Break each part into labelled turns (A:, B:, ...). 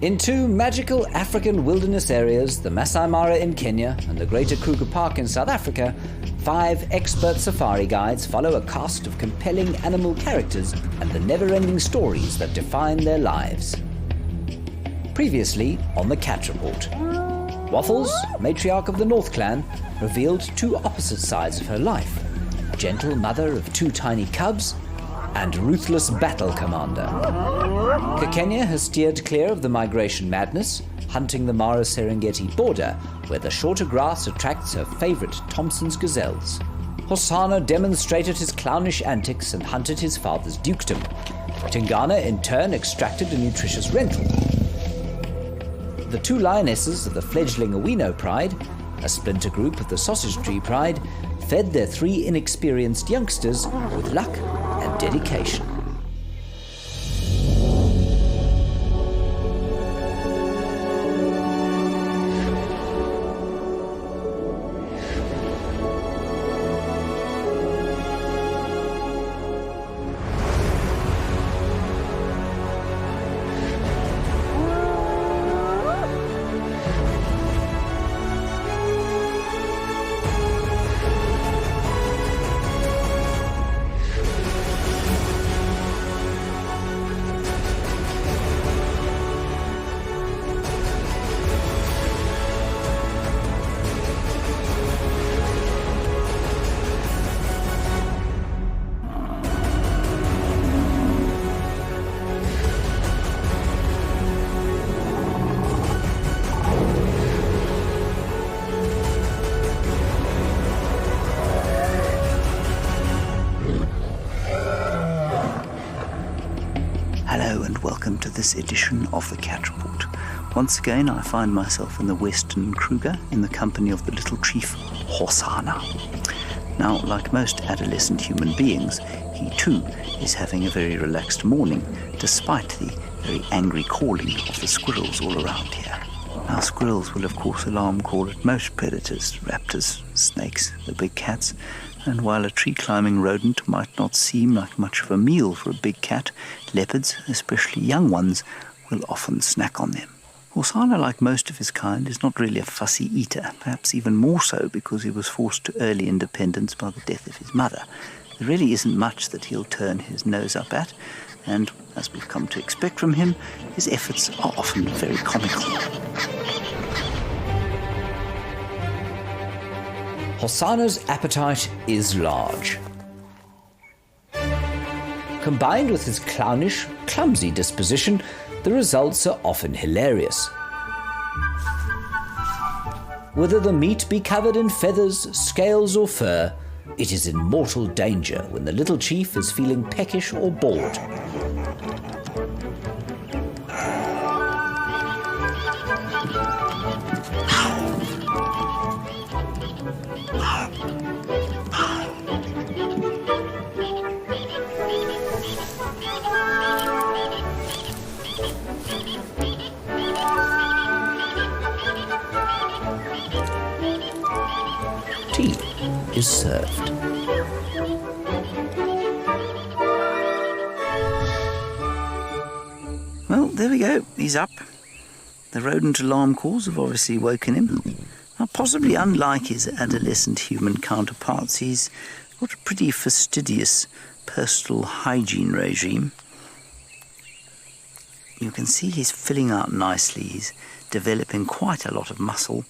A: In two magical African wilderness areas, the Masai Mara in Kenya and the Greater Kruger Park in South Africa, 5 expert safari guides follow a cast of compelling animal characters and the never-ending stories that define their lives. Previously on the Cat Report, Waffles, matriarch of the North Clan, revealed 2 opposite sides of her life: gentle mother of 2 tiny cubs and ruthless battle commander. Kekenya has steered clear of the migration madness, hunting the Mara-Serengeti border, where the shorter grass attracts her favourite Thompson's gazelles. Hosana demonstrated his clownish antics and hunted his father's dukedom. Tingana, in turn, extracted a nutritious rental. The 2 lionesses of the fledgling Owino Pride, a splinter group of the Sausage Tree Pride, fed their 3 inexperienced youngsters with luck and dedication.
B: Hello and welcome to this edition of the Cat Report. Once again I find myself in the Western Kruger in the company of the little chief Hosana. Now, like most adolescent human beings, he too is having a very relaxed morning, despite the very angry calling of the squirrels all around here. Now, squirrels will of course alarm call at most predators: raptors, snakes, the big cats. And while a tree-climbing rodent might not seem like much of a meal for a big cat, leopards, especially young ones, will often snack on them. Hosana, like most of his kind, is not really a fussy eater, perhaps even more so because he was forced to early independence by the death of his mother. There really isn't much that he'll turn his nose up at, and, as we've come to expect from him, his efforts are often very comical.
A: Hosana's appetite is large. Combined with his clownish, clumsy disposition, the results are often hilarious. Whether the meat be covered in feathers, scales or fur, it is in mortal danger when the little chief is feeling peckish or bored. Tea is served.
B: Well, there we go. He's up. The rodent alarm calls have obviously woken him. Now, possibly unlike his adolescent human counterparts, he's got a pretty fastidious personal hygiene regime. You can see he's filling out nicely. He's developing quite a lot of muscle.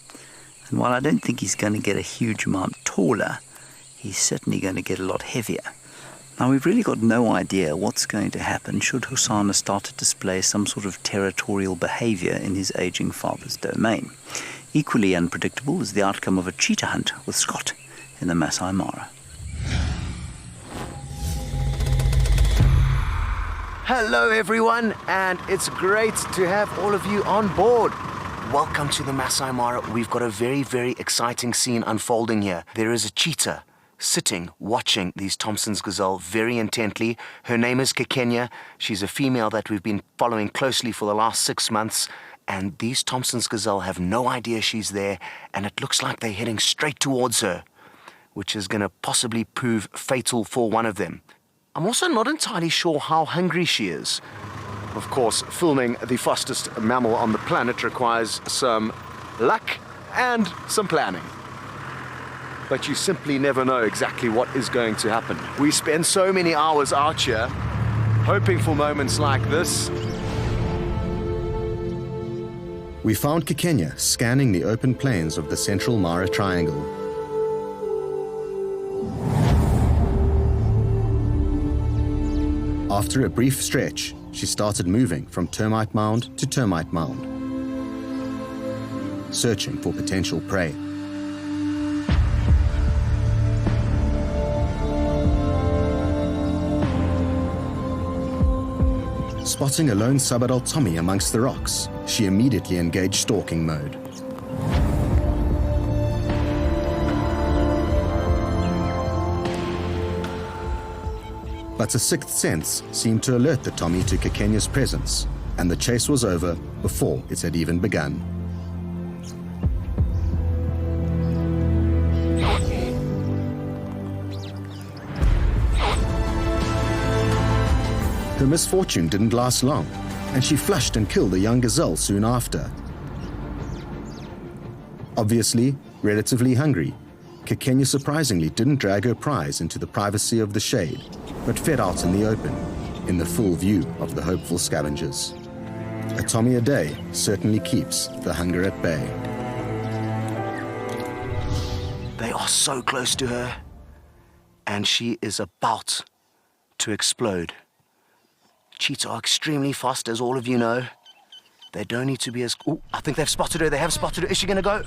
B: And while I don't think he's going to get a huge amount taller, he's certainly going to get a lot heavier. Now, we've really got no idea what's going to happen should Hosana start to display some sort of territorial behavior in his aging father's domain. Equally unpredictable is the outcome of a cheetah hunt with Scott in the Masai Mara.
C: Hello everyone, and it's great to have all of you on board. Welcome to the Masai Mara. We've got a very, very exciting scene unfolding here. There is a cheetah sitting, watching these Thompson's gazelle very intently. Her name is Kekenya. She's a female that we've been following closely for the last 6 months. And these Thompson's gazelle have no idea she's there, and it looks like they're heading straight towards her, which is going to possibly prove fatal for one of them. I'm also not entirely sure how hungry she is. Of course, filming the fastest mammal on the planet requires some luck and some planning. But you simply never know exactly what is going to happen. We spend so many hours out here hoping for moments like this.
D: We found Kikenya scanning the open plains of the Central Mara Triangle. After a brief stretch, she started moving from termite mound to termite mound, searching for potential prey. Spotting a lone subadult Tommy amongst the rocks, she immediately engaged stalking mode. But a sixth sense seemed to alert the Tommy to Kikenya's presence, and the chase was over before it had even begun. Her misfortune didn't last long, and she flushed and killed a young gazelle soon after. Obviously, relatively hungry, Kikenya surprisingly didn't drag her prize into the privacy of the shade, but fed out in the open, in the full view of the hopeful scavengers. A Tommy a day certainly keeps the hunger at bay.
C: They are so close to her, and she is about to explode. Cheetah are extremely fast, as all of you know. They don't need to be as... Ooh, I think they've spotted her. They have spotted her. Is she going to go?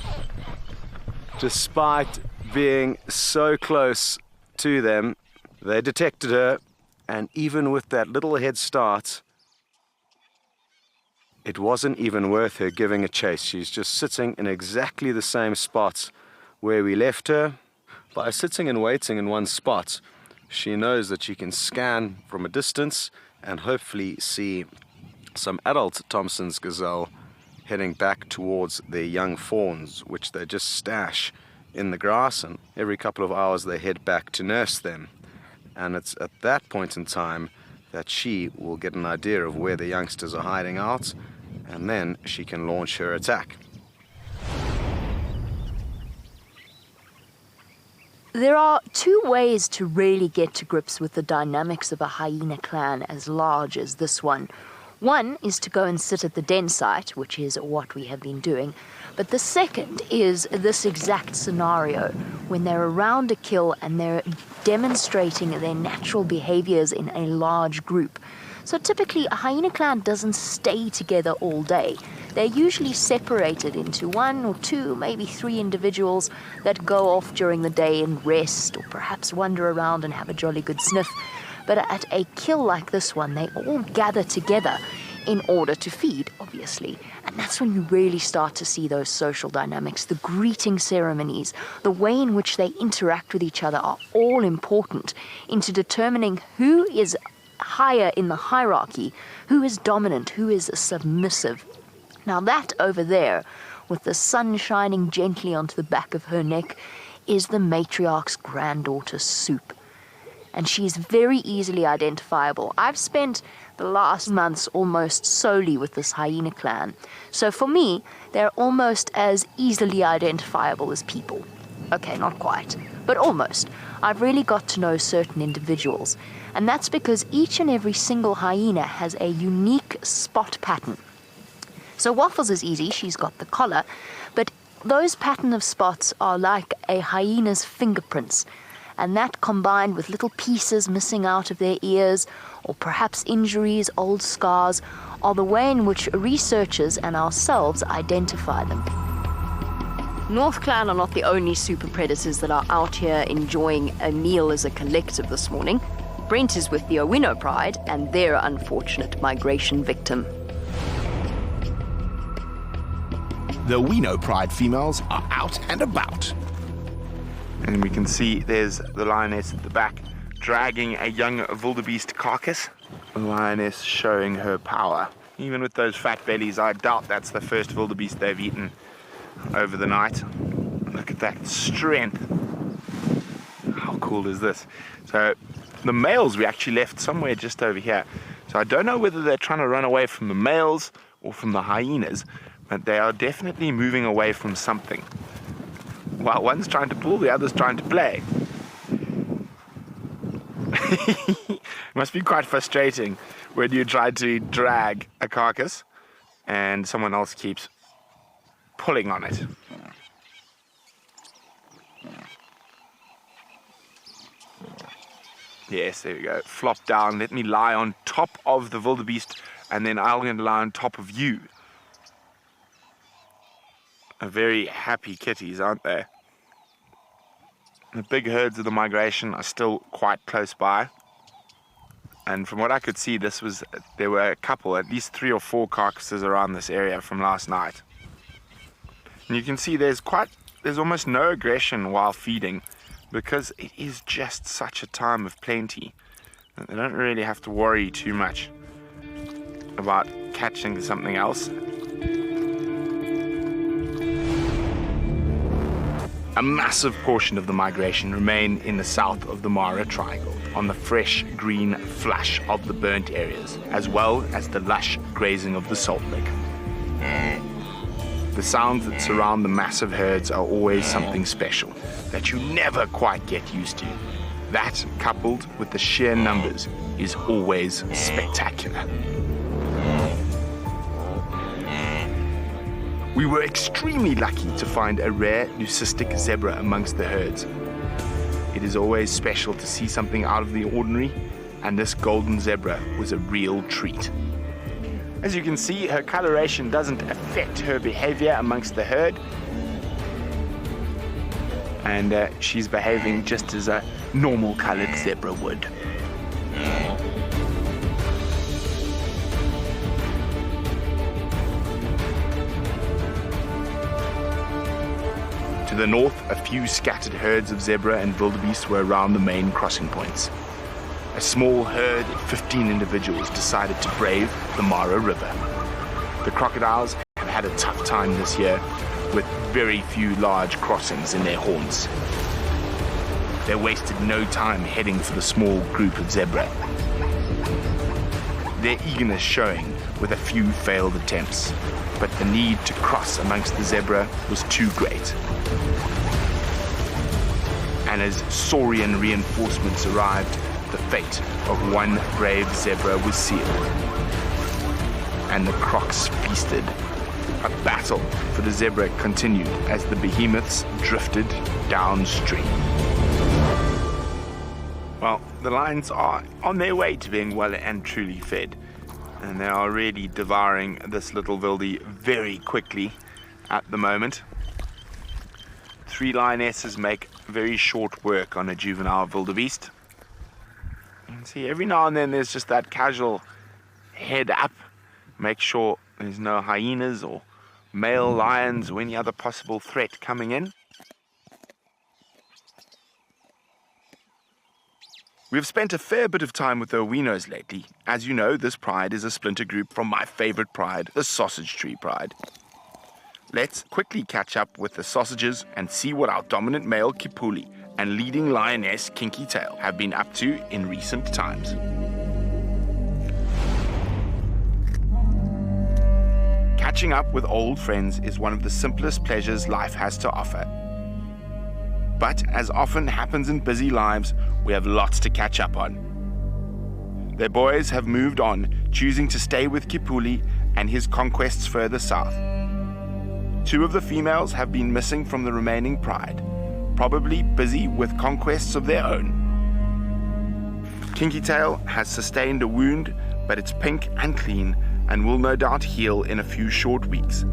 C: Despite being so close to them, they detected her. And even with that little head start, it wasn't even worth her giving a chase. She's just sitting in exactly the same spot where we left her. By sitting and waiting in one spot, she knows that she can scan from a distance and hopefully see some adult Thompson's gazelle heading back towards their young fawns, which they just stash in the grass, and every couple of hours they head back to nurse them. And it's at that point in time that she will get an idea of where the youngsters are hiding out, and then she can launch her attack.
E: There are two ways to really get to grips with the dynamics of a hyena clan as large as this one. One is to go and sit at the den site, which is what we have been doing. But the second is this exact scenario, when they're around a kill and they're demonstrating their natural behaviors in a large group. So typically a hyena clan doesn't stay together all day. They're usually separated into one or two, maybe three individuals that go off during the day and rest, or perhaps wander around and have a jolly good sniff. But at a kill like this one, they all gather together in order to feed, obviously. And that's when you really start to see those social dynamics. The greeting ceremonies, the way in which they interact with each other are all important into determining who is higher in the hierarchy, who is dominant, who is submissive. Now that over there, with the sun shining gently onto the back of her neck, is the matriarch's granddaughter, Soup. And she's very easily identifiable. I've spent the last months almost solely with this hyena clan. So for me, they're almost as easily identifiable as people. Okay, not quite, but almost. I've really got to know certain individuals. And that's because each and every single hyena has a unique spot pattern. So Waffles is easy, she's got the collar, but those pattern of spots are like a hyena's fingerprints. And that combined with little pieces missing out of their ears, or perhaps injuries, old scars, are the way in which researchers and ourselves identify them. North Clan are not the only super predators that are out here enjoying a meal as a collective this morning. Brent is with the Owino Pride and their unfortunate migration victim.
F: The Owino Pride females are out and about.
G: And we can see there's the lioness at the back dragging a young wildebeest carcass. The lioness showing her power. Even with those fat bellies, I doubt that's the first wildebeest they've eaten over the night. Look at that strength. How cool is this? So the males we actually left somewhere just over here. So So I don't know whether they're trying to run away from the males or from the hyenas, but they are definitely moving away from something. While one's trying to pull, the other's trying to play. It must be quite frustrating when you try to drag a carcass and someone else keeps pulling on it. Yes, there we go. Flop down. Let me lie on top of the wildebeest, and then I'm going to lie on top of you. A very happy kitties, aren't they? The big herds of the migration are still quite close by. And from what I could see, there were a couple, at least 3 or 4 carcasses around this area from last night. And you can see there's almost no aggression while feeding, because it is just such a time of plenty that they don't really have to worry too much about catching something else. A massive portion of the migration remain in the south of the Mara Triangle, on the fresh green flush of the burnt areas, as well as the lush grazing of the salt lick. The sounds that surround the massive herds are always something special that you never quite get used to. That, coupled with the sheer numbers, is always spectacular. We were extremely lucky to find a rare leucistic zebra amongst the herds. It is always special to see something out of the ordinary, and this golden zebra was a real treat. As you can see, her coloration doesn't affect her behavior amongst the herd, and she's behaving just as a normal colored zebra would. To the north, a few scattered herds of zebra and wildebeest were around the main crossing points. A small herd of 15 individuals decided to brave the Mara River. The crocodiles have had a tough time this year, with very few large crossings in their haunts. They wasted no time heading for the small group of zebra, their eagerness showing with a few failed attempts, but the need to cross amongst the zebra was too great. And as saurian reinforcements arrived, the fate of one brave zebra was sealed, and the crocs feasted. A battle for the zebra continued as the behemoths drifted downstream. Well, the lions are on their way to being well and truly fed, and they are really devouring this little wildy very quickly at the moment. 3 lionesses make very short work on a juvenile wildebeest. You can see every now and then there's just that casual head up, make sure there's no hyenas or male lions or any other possible threat coming in. We've spent a fair bit of time with the Owinos lately. As you know, this pride is a splinter group from my favorite pride, the Sausage Tree Pride. Let's quickly catch up with the sausages and see what our dominant male Kipuli and leading lioness Kinky Tail have been up to in recent times. Catching up with old friends is one of the simplest pleasures life has to offer. But as often happens in busy lives, we have lots to catch up on. Their boys have moved on, choosing to stay with Kipuli and his conquests further south. 2 of the females have been missing from the remaining pride, probably busy with conquests of their own. Kinky Tail has sustained a wound, but it's pink and clean and will no doubt heal in a few short weeks.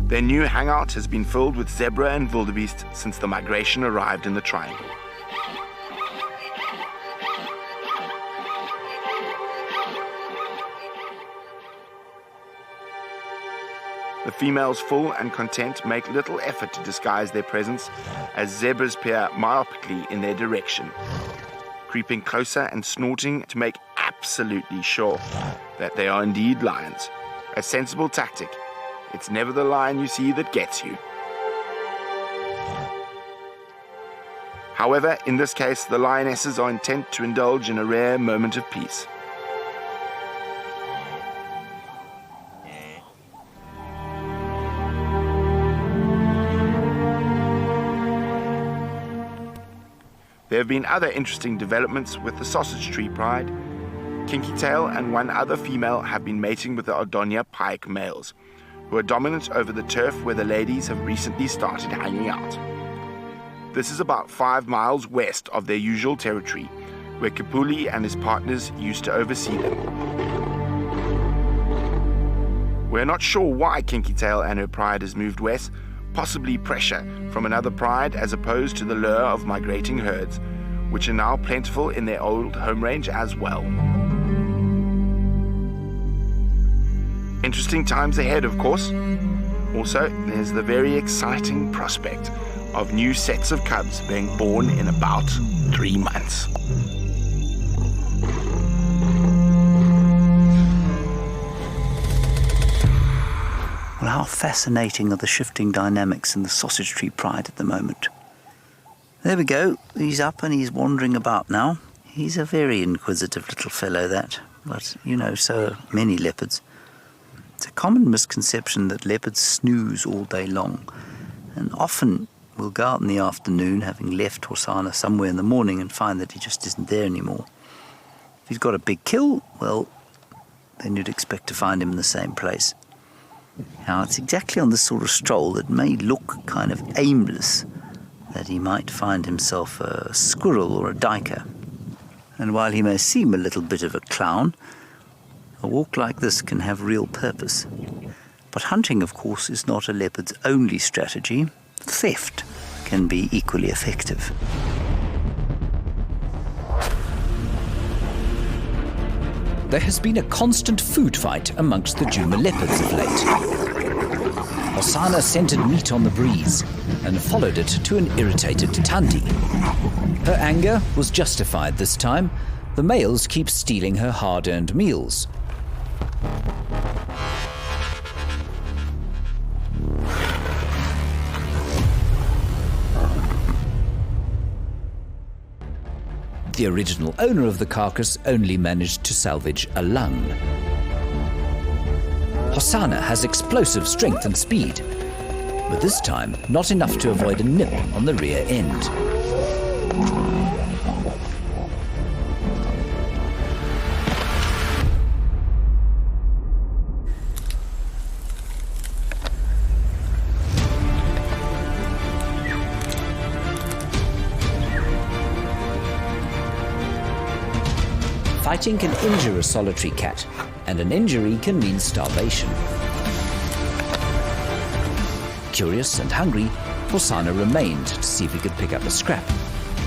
G: Their new hangout has been filled with zebra and wildebeest since the migration arrived in the triangle. The females, full and content, make little effort to disguise their presence as zebras peer myopically in their direction, creeping closer and snorting to make absolutely sure that they are indeed lions. A sensible tactic. It's never the lion you see that gets you. However, in this case, the lionesses are intent to indulge in a rare moment of peace. There have been other interesting developments with the sausage tree pride. Kinky Tail and one other female have been mating with the Odonia pike males, who are dominant over the turf where the ladies have recently started hanging out. This is about 5 miles west of their usual territory, where Kapuli and his partners used to oversee them. We're not sure why Kinky Tail and her pride has moved west, possibly pressure from another pride as opposed to the lure of migrating herds, which are now plentiful in their old home range as well. Interesting times ahead, of course. Also, there's the very exciting prospect of new sets of cubs being born in about 3 months.
B: Well, how fascinating are the shifting dynamics in the sausage tree pride at the moment. There we go. He's up and he's wandering about now. He's a very inquisitive little fellow, that. But, so are many leopards. It's a common misconception that leopards snooze all day long, and often we'll go out in the afternoon, having left Hosana somewhere in the morning, and find that he just isn't there anymore. If he's got a big kill, well, then you'd expect to find him in the same place. Now, it's exactly on this sort of stroll that may look kind of aimless that he might find himself a squirrel or a duiker. And while he may seem a little bit of a clown, a walk like this can have real purpose. But hunting, of course, is not a leopard's only strategy. Theft can be equally effective.
A: There has been a constant food fight amongst the Djuma leopards of late. Hosana scented meat on the breeze and followed it to an irritated Tandi. Her anger was justified this time. The males keep stealing her hard-earned meals. The original owner of the carcass only managed to salvage a lung. Hosana has explosive strength and speed, but this time not enough to avoid a nip on the rear end. Fighting can injure a solitary cat, and an injury can mean starvation. Curious and hungry, Hosana remained to see if he could pick up a scrap,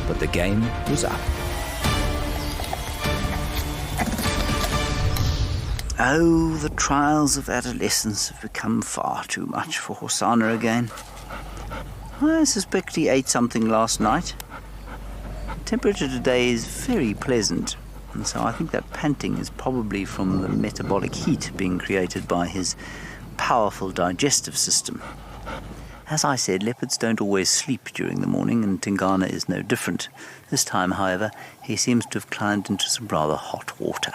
A: but the game was up.
B: Oh, the trials of adolescence have become far too much for Hosana again. I suspect he ate something last night. The temperature today is very pleasant, and so I think that panting is probably from the metabolic heat being created by his powerful digestive system. As I said, leopards don't always sleep during the morning, and Tingana is no different. This time, however, he seems to have climbed into some rather hot water.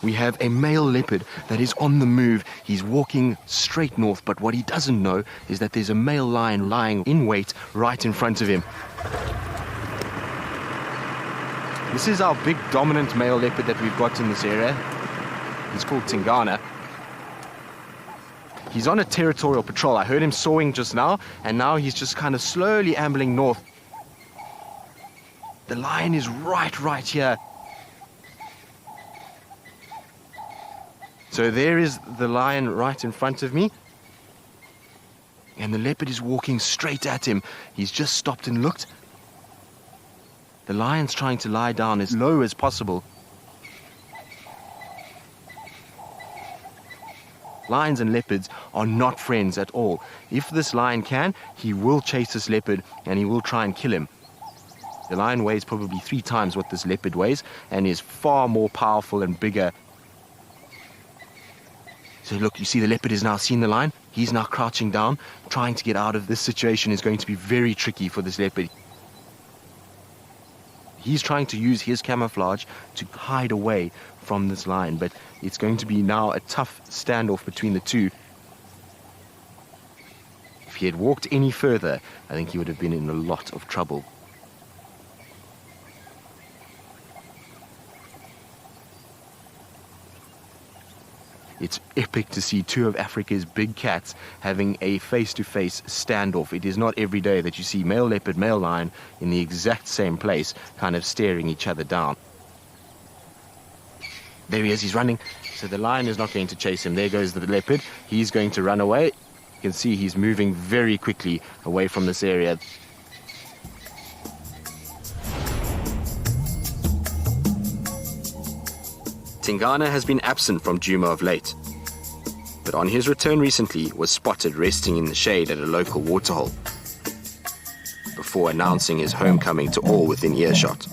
C: We have a male leopard that is on the move. He's walking straight north, but what he doesn't know is that there's a male lion lying in wait right in front of him. This is our big dominant male leopard that we've got in this area. He's called Tingana. He's on a territorial patrol. I heard him sawing just now, and now he's just kind of slowly ambling north. The lion is right here. So there is the lion right in front of me. And the leopard is walking straight at him. He's just stopped and looked. The lion's trying to lie down as low as possible. Lions and leopards are not friends at all. If this lion can, he will chase this leopard and he will try and kill him. The lion weighs probably 3 times what this leopard weighs and is far more powerful and bigger. So look, you see the leopard has now seen the lion. He's now crouching down. Trying to get out of this situation is going to be very tricky for this leopard. He's trying to use his camouflage to hide away from this lion, but it's going to be now a tough standoff between the two. If he had walked any further, I think he would have been in a lot of trouble. It's epic to see two of Africa's big cats having a face-to-face standoff. It is not every day that you see male leopard, male lion in the exact same place, kind of staring each other down. There he is, he's running. So the lion is not going to chase him. There goes the leopard. He's going to run away. You can see he's moving very quickly away from this area. Tingana has been absent from Djuma of late, but on his return recently was spotted resting in the shade at a local waterhole before announcing his homecoming to all within earshot.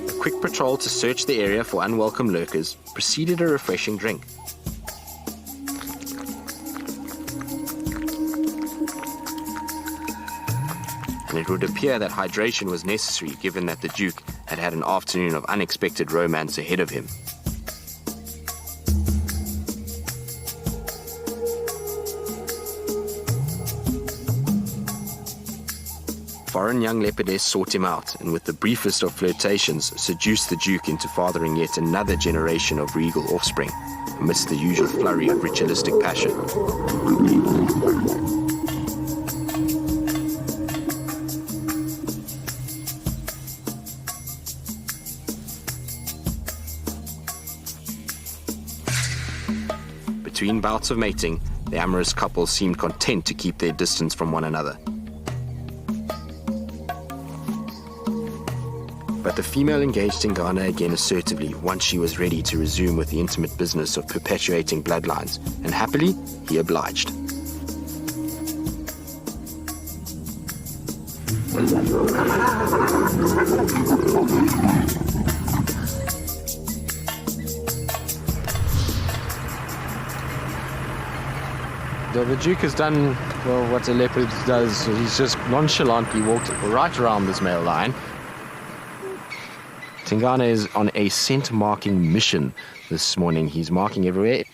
C: A quick patrol to search the area for unwelcome lurkers preceded a refreshing drink. And it would appear that hydration was necessary given that the Duke had had an afternoon of unexpected romance ahead of him. Foreign young leopardess sought him out, and with the briefest of flirtations seduced the Duke into fathering yet another generation of regal offspring, amidst the usual flurry of ritualistic passion. Between bouts of mating, the amorous couple seemed content to keep their distance from one another. But the female engaged Tingana again assertively once she was ready to resume with the intimate business of perpetuating bloodlines, and happily he obliged. The Duke has done, well, what a leopard does. He's just nonchalantly walked right around this male lion. Tingana is on a scent marking mission this morning. He's marking everywhere,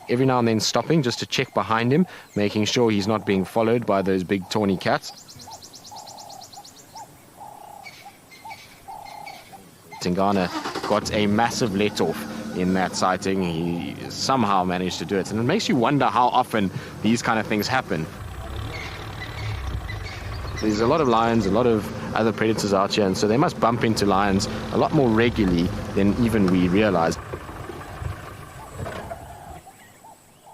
C: every now and then stopping just to check behind him, making sure he's not being followed by those big tawny cats. Tingana got a massive let-off in that sighting. He somehow managed to do it, and it makes you wonder how often these kind of things happen. There's a lot of lions, a lot of other predators out here, and so they must bump into lions a lot more regularly than even we realize.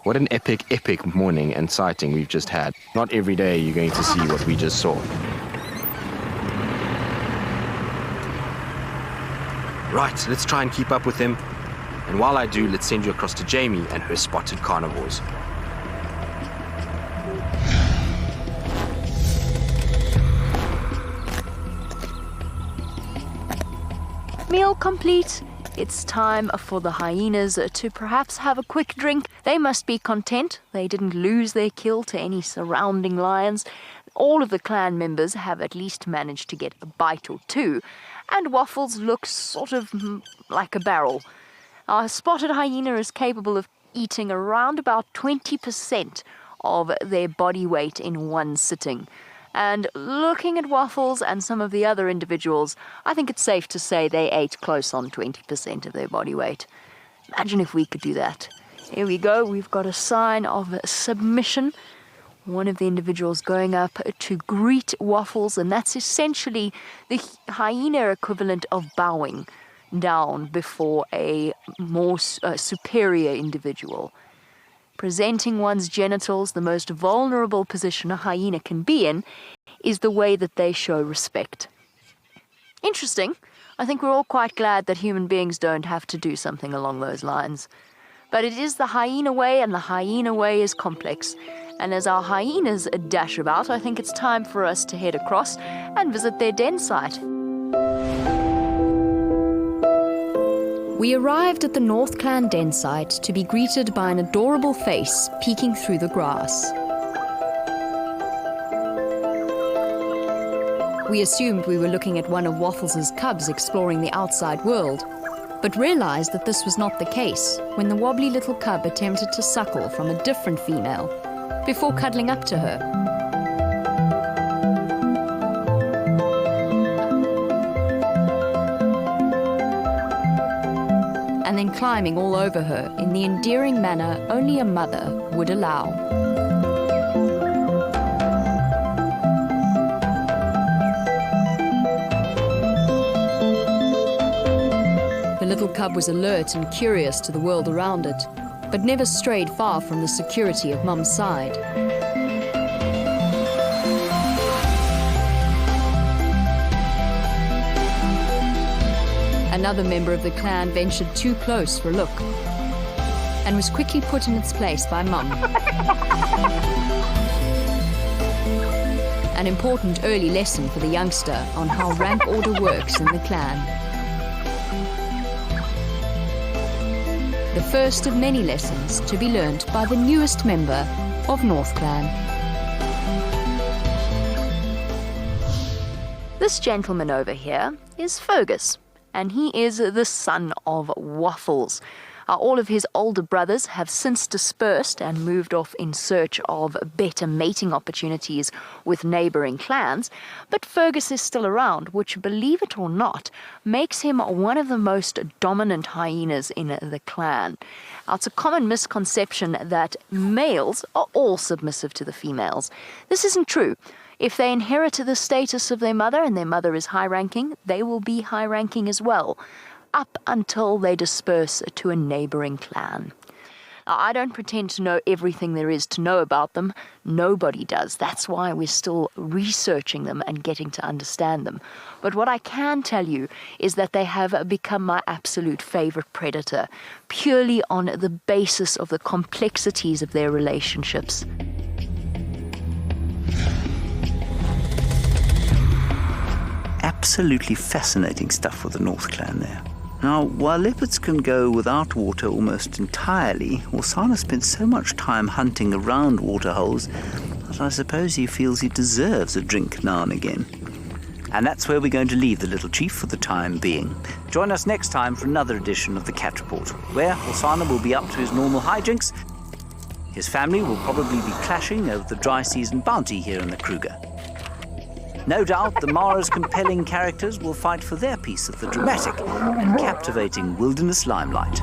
C: What an epic morning and sighting we've just had. Not every day you're going to see what we just saw. Right, let's try and keep up with him. And while I do, let's send you across to Jamie and her spotted carnivores.
E: Meal complete. It's time for the hyenas to perhaps have a quick drink. They must be content. They didn't lose their kill to any surrounding lions. All of the clan members have at least managed to get a bite or two. And Waffles looks sort of like a barrel. Our spotted hyena is capable of eating around about 20% of their body weight in one sitting. And looking at Waffles and some of the other individuals, I think it's safe to say they ate close on 20% of their body weight. Imagine if we could do that. Here we go, we've got a sign of submission. One of the individuals going up to greet Waffles, and that's essentially the hyena equivalent of bowing down before a more superior individual. Presenting one's genitals, the most vulnerable position a hyena can be in, is the way that they show respect. Interesting. I think we're all quite glad that human beings don't have to do something along those lines. But it is the hyena way, and the hyena way is complex. And as our hyenas dash about, I think it's time for us to head across and visit their den site. We arrived at the North Clan den site to be greeted by an adorable face peeking through the grass. We assumed we were looking at one of Waffles' cubs exploring the outside world, but realized that this was not the case when the wobbly little cub attempted to suckle from a different female before cuddling up to her. And then climbing all over her in the endearing manner only a mother would allow. The little cub was alert and curious to the world around it, but never strayed far from the security of Mum's side. Another member of the clan ventured too close for a look and was quickly put in its place by Mum. An important early lesson for the youngster on how rank order works in the clan. The first of many lessons to be learnt by the newest member of North Clan. This gentleman over here is Fergus, and he is the son of Waffles. All of his older brothers have since dispersed and moved off in search of better mating opportunities with neighbouring clans, but Fergus is still around, which, believe it or not, makes him one of the most dominant hyenas in the clan. Now, it's a common misconception that males are all submissive to the females. This isn't true. If they inherit the status of their mother and their mother is high-ranking, they will be high-ranking as well, up until they disperse to a neighbouring clan. Now, I don't pretend to know everything there is to know about them. Nobody does. That's why we're still researching them and getting to understand them. But what I can tell you is that they have become my absolute favourite predator, purely on the basis of the complexities of their relationships.
B: Absolutely fascinating stuff with the North Clan there. Now, while leopards can go without water almost entirely, Horsana spends so much time hunting around waterholes that I suppose he feels he deserves a drink now and again. And that's where we're going to leave the little chief for the time being. Join us next time for another edition of the Cat Report, where Horsana will be up to his normal hijinks. His family will probably be clashing over the dry season bounty here in the Kruger. No doubt the Mara's compelling characters will fight for their piece of the dramatic and captivating wilderness limelight.